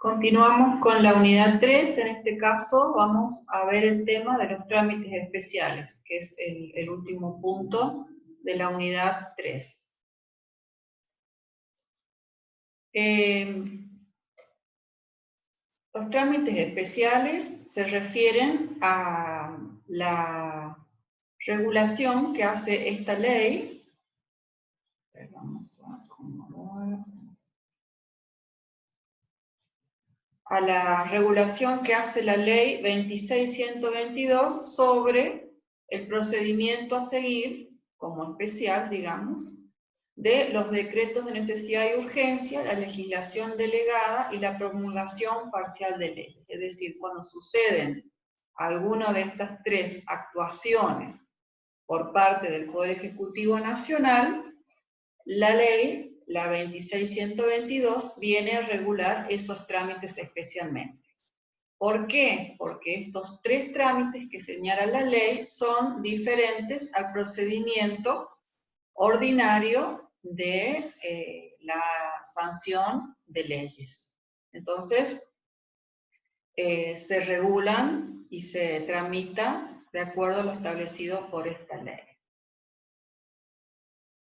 Continuamos con la unidad 3, en este caso vamos a ver el tema de los trámites especiales, que es el último punto de la unidad 3. Los trámites especiales se refieren a la regulación que hace esta ley. Vamos a acomodar. A la regulación que hace la ley 26.122 sobre el procedimiento a seguir, como especial, digamos, de los decretos de necesidad y urgencia, la legislación delegada y la promulgación parcial de leyes. Es decir, cuando suceden alguna de estas tres actuaciones por parte del Poder Ejecutivo Nacional, la ley, la 26.122, viene a regular esos trámites especialmente. ¿Por qué? Porque estos tres trámites que señala la ley son diferentes al procedimiento ordinario de la sanción de leyes. Entonces, se regulan y se tramitan de acuerdo a lo establecido por esta ley.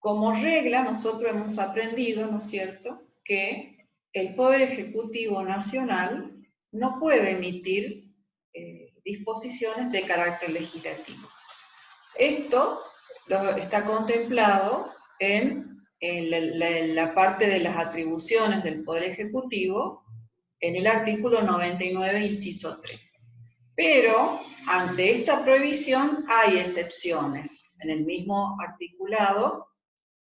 Como regla, nosotros hemos aprendido, ¿no es cierto?, que el Poder Ejecutivo Nacional no puede emitir disposiciones de carácter legislativo. Esto está contemplado en la parte de las atribuciones del Poder Ejecutivo, en el artículo 99, inciso 3. Pero, ante esta prohibición, hay excepciones en el mismo articulado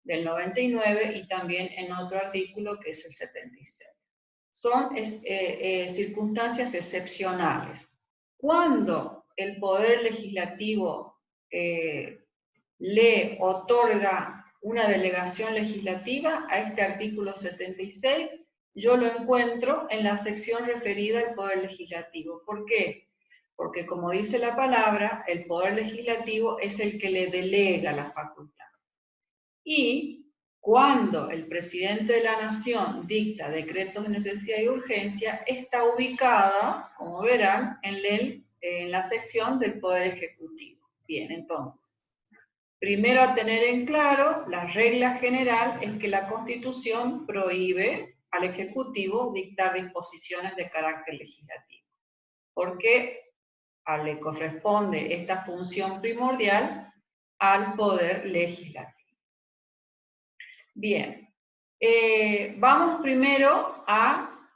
del 99 y también en otro artículo que es el 76. Son circunstancias excepcionales. Cuando el Poder Legislativo le otorga una delegación legislativa a este artículo 76, yo lo encuentro en la sección referida al Poder Legislativo. ¿Por qué? Porque como dice la palabra, el Poder Legislativo es el que le delega la facultad. Y cuando el presidente de la Nación dicta decretos de necesidad y urgencia, está ubicada, como verán, en la sección del Poder Ejecutivo. Bien, entonces, primero a tener en claro, la regla general es que la Constitución prohíbe al Ejecutivo dictar disposiciones de carácter legislativo, porque le corresponde esta función primordial al Poder Legislativo. Bien, vamos primero a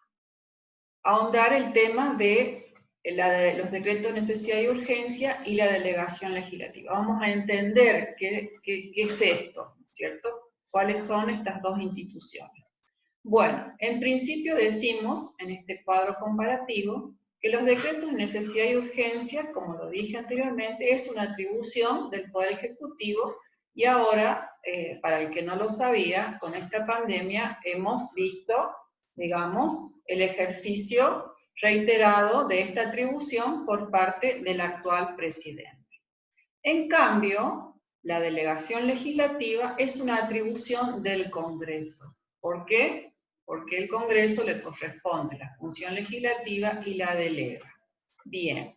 ahondar el tema de los decretos de necesidad y urgencia y la delegación legislativa. Vamos a entender qué es esto, ¿cierto? ¿Cuáles son estas dos instituciones? Bueno, en principio decimos, en este cuadro comparativo, que los decretos de necesidad y urgencia, como lo dije anteriormente, es una atribución del Poder Ejecutivo. Y ahora, para el que no lo sabía, con esta pandemia hemos visto, digamos, el ejercicio reiterado de esta atribución por parte del actual presidente. En cambio, la delegación legislativa es una atribución del Congreso. ¿Por qué? Porque el Congreso le corresponde la función legislativa y la delega. Bien.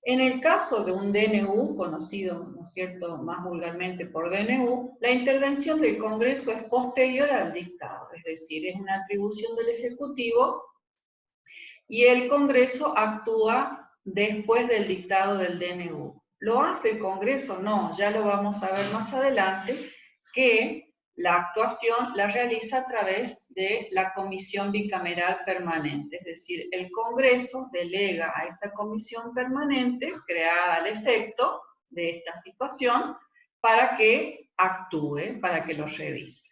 En el caso de un DNU, conocido, ¿no es cierto?, más vulgarmente por DNU, la intervención del Congreso es posterior al dictado, es decir, es una atribución del Ejecutivo y el Congreso actúa después del dictado del DNU. ¿Lo hace el Congreso? No, ya lo vamos a ver más adelante, que la actuación la realiza a través de la Comisión Bicameral Permanente, es decir, el Congreso delega a esta Comisión Permanente, creada al efecto de esta situación, para que actúe, para que lo revise.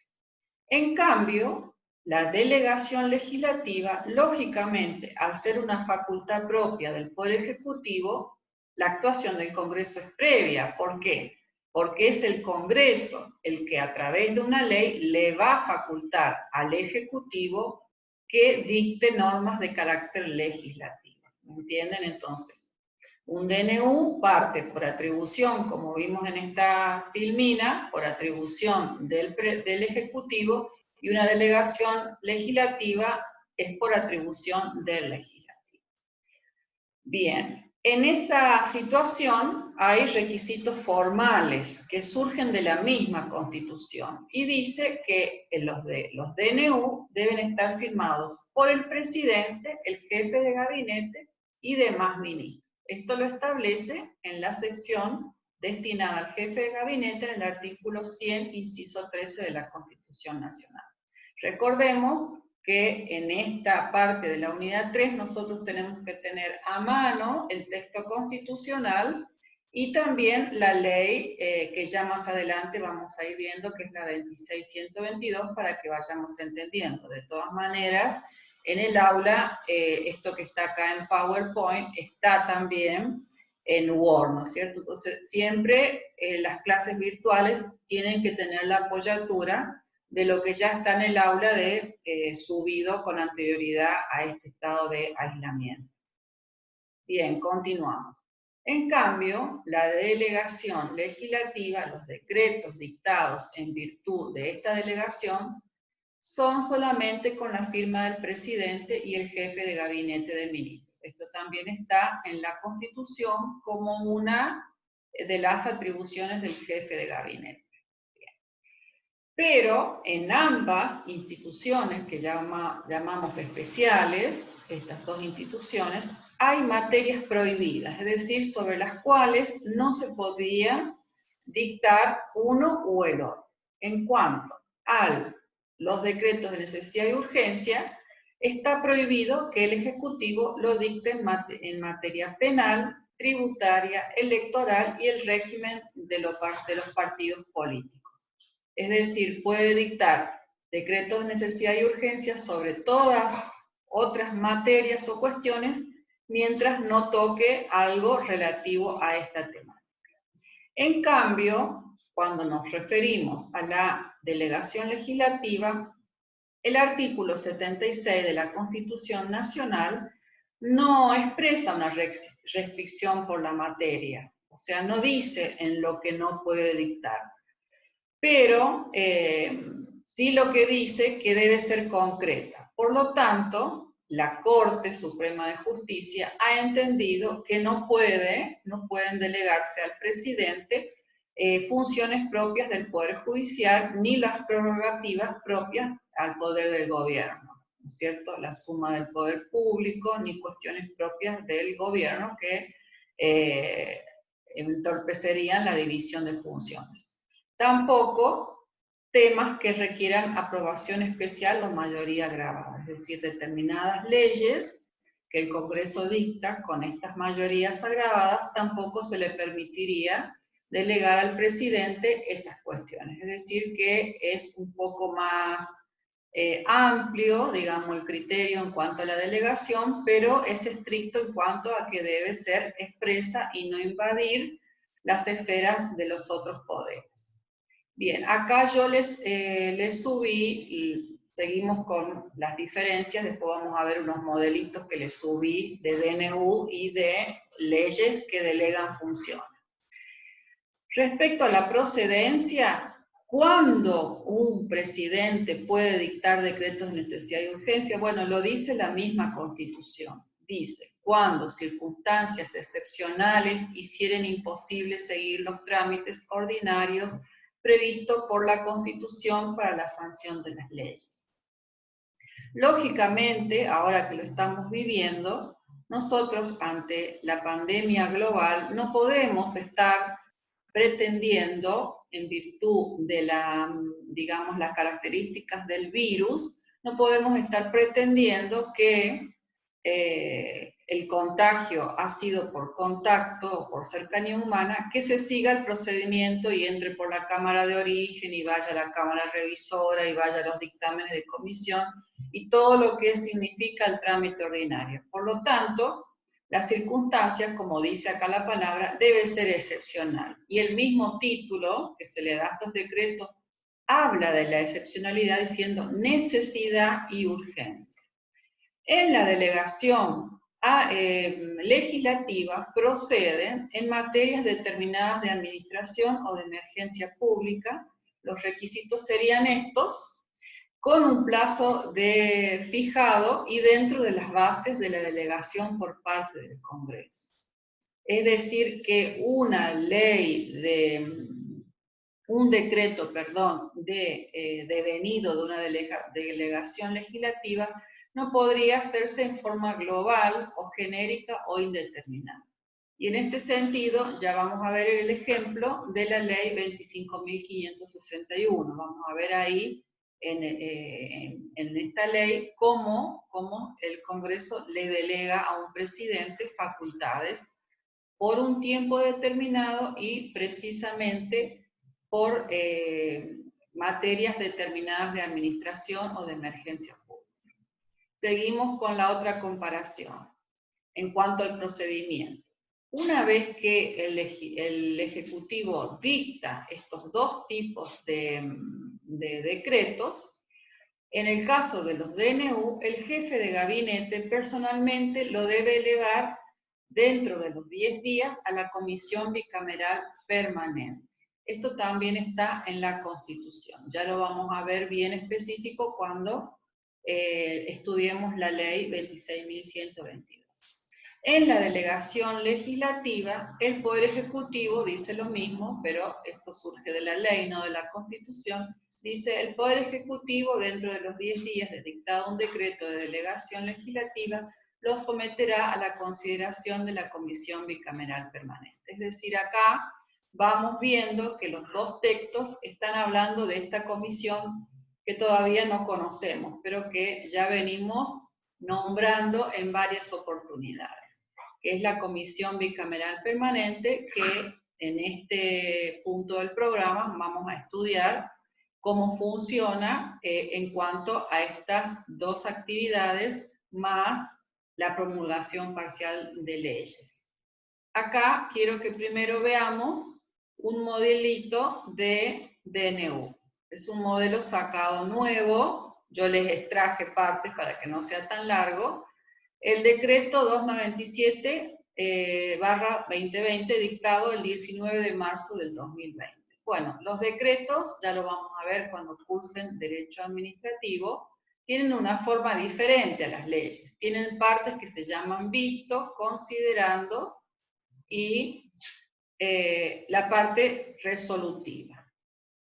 En cambio, la delegación legislativa, lógicamente, al ser una facultad propia del Poder Ejecutivo, la actuación del Congreso es previa. ¿Por qué? Porque es el Congreso el que a través de una ley le va a facultar al Ejecutivo que dicte normas de carácter legislativo. ¿Me entienden? Entonces, un DNU parte por atribución, como vimos en esta filmina, por atribución del Ejecutivo, y una delegación legislativa es por atribución del legislativo. Bien, en esa situación hay requisitos formales que surgen de la misma Constitución y dice que los DNU deben estar firmados por el presidente, el jefe de gabinete y demás ministros. Esto lo establece en la sección destinada al jefe de gabinete en el artículo 100, inciso 13 de la Constitución Nacional. Recordemos que en esta parte de la unidad 3 nosotros tenemos que tener a mano el texto constitucional y también la ley que ya más adelante vamos a ir viendo, que es la 26122, para que vayamos entendiendo. De todas maneras, en el aula, esto que está acá en PowerPoint está también en Word, ¿no es cierto? Entonces, siempre las clases virtuales tienen que tener la apoyatura de lo que ya está en el aula de subido con anterioridad a este estado de aislamiento. Bien, continuamos. En cambio, la delegación legislativa, los decretos dictados en virtud de esta delegación, son solamente con la firma del presidente y el jefe de gabinete de ministros. Esto también está en la Constitución como una de las atribuciones del jefe de gabinete. Pero en ambas instituciones que llamamos especiales, estas dos instituciones, hay materias prohibidas, es decir, sobre las cuales no se podía dictar uno u el otro. En cuanto a los decretos de necesidad y urgencia, está prohibido que el Ejecutivo lo dicte en materia penal, tributaria, electoral y el régimen de los partidos políticos. Es decir, puede dictar decretos de necesidad y urgencia sobre todas otras materias o cuestiones, mientras no toque algo relativo a esta temática. En cambio, cuando nos referimos a la delegación legislativa, el artículo 76 de la Constitución Nacional no expresa una restricción por la materia, o sea, no dice en lo que no puede dictar. Pero sí lo que dice que debe ser concreta. Por lo tanto, la Corte Suprema de Justicia ha entendido que no pueden delegarse al presidente funciones propias del Poder Judicial ni las prerrogativas propias al poder del gobierno, ¿no es cierto? La suma del poder público ni cuestiones propias del gobierno que entorpecerían la división de funciones. Tampoco temas que requieran aprobación especial o mayoría agravada, es decir, determinadas leyes que el Congreso dicta con estas mayorías agravadas, tampoco se le permitiría delegar al presidente esas cuestiones. Es decir, que es un poco más amplio, digamos, el criterio en cuanto a la delegación, pero es estricto en cuanto a que debe ser expresa y no invadir las esferas de los otros poderes. Bien, acá yo les subí, y seguimos con las diferencias, después vamos a ver unos modelitos que les subí de DNU y de leyes que delegan funciones. Respecto a la procedencia, ¿cuándo un presidente puede dictar decretos de necesidad y urgencia? Bueno, lo dice la misma Constitución. Dice, cuando circunstancias excepcionales hicieren imposible seguir los trámites ordinarios previsto por la Constitución para la sanción de las leyes. Lógicamente, ahora que lo estamos viviendo, nosotros ante la pandemia global no podemos estar pretendiendo, en virtud de digamos, las características del virus, no podemos estar pretendiendo que el contagio ha sido por contacto o por cercanía humana, que se siga el procedimiento y entre por la cámara de origen y vaya a la cámara revisora y vaya a los dictámenes de comisión y todo lo que significa el trámite ordinario. Por lo tanto, las circunstancias, como dice acá la palabra, debe ser excepcional. Y el mismo título que se le da a estos decretos habla de la excepcionalidad diciendo necesidad y urgencia. En la delegación legislativa proceden en materias determinadas de administración o de emergencia pública. Los requisitos serían estos. con un plazo fijado y dentro de las bases de la delegación por parte del Congreso. Es decir, que un decreto, devenido de una delegación legislativa no podría hacerse en forma global o genérica o indeterminada. Y en este sentido, ya vamos a ver el ejemplo de la ley 25.561. Vamos a ver ahí en esta ley cómo el Congreso le delega a un presidente facultades por un tiempo determinado y precisamente por materias determinadas de administración o de emergencia pública. Seguimos con la otra comparación en cuanto al procedimiento. Una vez que el Ejecutivo dicta estos dos tipos de decretos, en el caso de los DNU, el jefe de gabinete personalmente lo debe elevar dentro de los 10 días a la Comisión Bicameral Permanente. Esto también está en la Constitución. Ya lo vamos a ver bien específico cuando estudiemos la ley 26.122. En la delegación legislativa, el Poder Ejecutivo dice lo mismo, pero esto surge de la ley, no de la Constitución. Dice, el Poder Ejecutivo, dentro de los 10 días de dictado un decreto de delegación legislativa, lo someterá a la consideración de la Comisión Bicameral Permanente. Es decir, acá vamos viendo que los dos textos están hablando de esta comisión que todavía no conocemos, pero que ya venimos nombrando en varias oportunidades, que es la Comisión Bicameral Permanente, que en este punto del programa vamos a estudiar cómo funciona en cuanto a estas dos actividades, más la promulgación parcial de leyes. Acá quiero que primero veamos un modelito de DNU. Es un modelo sacado nuevo, yo les extraje partes para que no sea tan largo. El decreto 297/2020, dictado el 19 de marzo del 2020. Bueno, los decretos, ya lo vamos a ver cuando cursen Derecho Administrativo, tienen una forma diferente a las leyes. Tienen partes que se llaman visto, considerando y la parte resolutiva.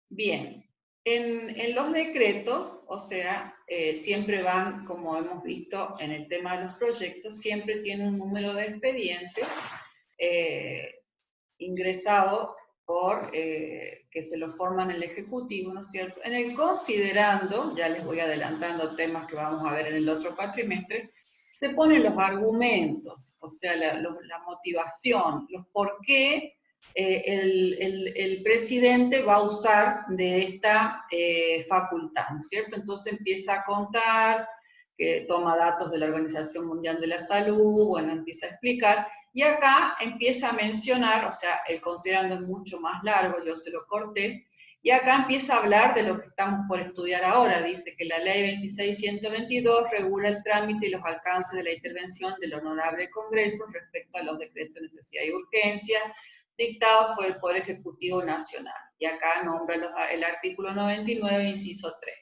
Bien, en los decretos, o sea, siempre van, como hemos visto en el tema de los proyectos, siempre tiene un número de expediente ingresado por, que se lo forman el Ejecutivo, ¿no es cierto? En el considerando, ya les voy adelantando temas que vamos a ver en el otro cuatrimestre, se ponen los argumentos, o sea, la motivación, los por qué el presidente va a usar de esta facultad, ¿no es cierto? Entonces empieza a contar, que toma datos de la Organización Mundial de la Salud, bueno, empieza a explicar, y acá empieza a mencionar, o sea, el considerando es mucho más largo, yo se lo corté, y acá empieza a hablar de lo que estamos por estudiar ahora. Dice que la ley 26.122 regula el trámite y los alcances de la intervención del Honorable Congreso respecto a los decretos de necesidad y urgencia dictados por el Poder Ejecutivo Nacional. Y acá nombra el artículo 99, inciso 3.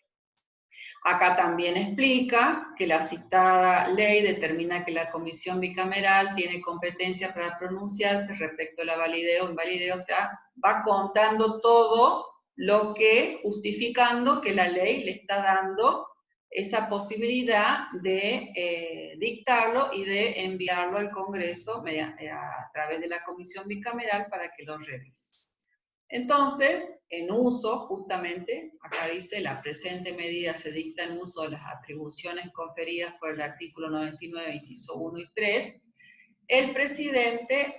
Acá también explica que la citada ley determina que la comisión bicameral tiene competencia para pronunciarse respecto a la validez o invalidez, o sea, va contando todo lo que, justificando que la ley le está dando esa posibilidad de dictarlo y de enviarlo al Congreso a través de la comisión bicameral para que lo revise. Entonces, en uso, justamente, acá dice, la presente medida se dicta en uso de las atribuciones conferidas por el artículo 99, inciso 1 y 3, el presidente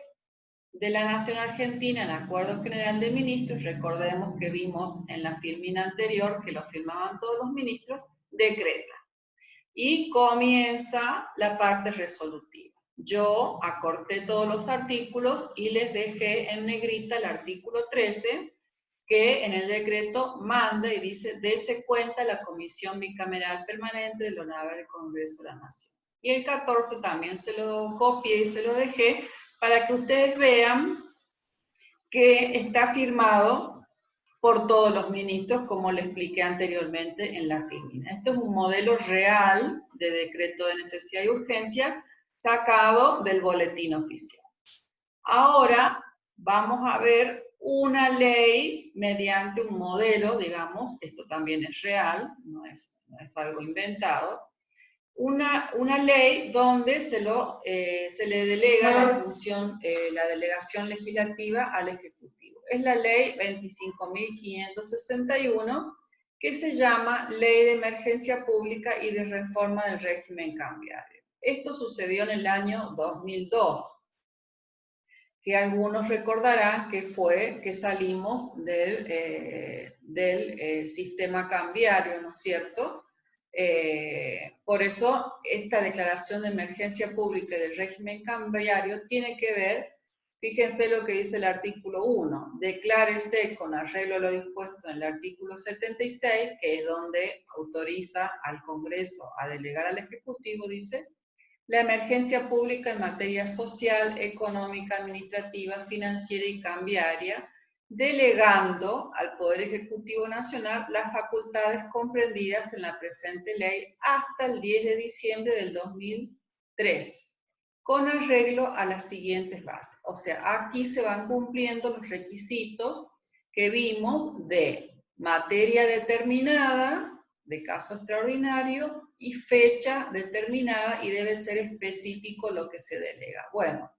de la Nación Argentina, en Acuerdo General de Ministros, recordemos que vimos en la filmina anterior, que lo firmaban todos los ministros, decreta. Y comienza la parte resolutiva. Yo acorté todos los artículos y les dejé en negrita el artículo 13, que en el decreto manda y dice, dése cuenta la Comisión Bicameral Permanente del Honorable Congreso de la Nación. Y el 14 también se lo copié y se lo dejé para que ustedes vean que está firmado por todos los ministros, como le expliqué anteriormente en la filmina. Este es un modelo real de decreto de necesidad y urgencia sacado del boletín oficial. Ahora vamos a ver una ley mediante un modelo, digamos, esto también es real, no es algo inventado, una ley donde se le delega la función, la delegación legislativa al Ejecutivo. Es la ley 25.561, que se llama Ley de Emergencia Pública y de Reforma del Régimen Cambiario. Esto sucedió en el año 2002, que algunos recordarán que fue que salimos del sistema cambiario, ¿no es cierto? Por eso, esta declaración de emergencia pública y del régimen cambiario tiene que ver, fíjense lo que dice el artículo 1, declárese con arreglo a lo dispuesto en el artículo 76, que es donde autoriza al Congreso a delegar al Ejecutivo, dice, la emergencia pública en materia social, económica, administrativa, financiera y cambiaria, delegando al Poder Ejecutivo Nacional las facultades comprendidas en la presente ley hasta el 10 de diciembre del 2003, con arreglo a las siguientes bases. O sea, aquí se van cumpliendo los requisitos que vimos de materia determinada, de caso extraordinario, y fecha determinada, y debe ser específico lo que se delega. Bueno,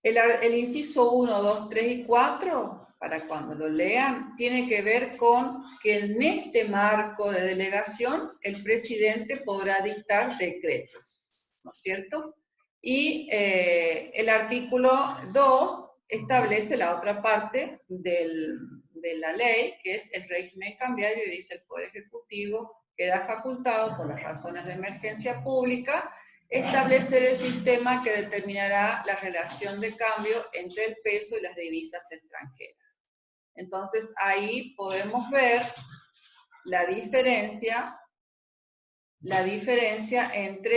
el inciso 1, 2, 3 y 4, para cuando lo lean, tiene que ver con que en este marco de delegación el presidente podrá dictar decretos, ¿no es cierto? Y el artículo 2 establece la otra parte de la ley, que es el régimen cambiario, y dice el Poder Ejecutivo queda facultado por las razones de emergencia pública establecer el sistema que determinará la relación de cambio entre el peso y las divisas extranjeras. Entonces ahí podemos ver la diferencia entre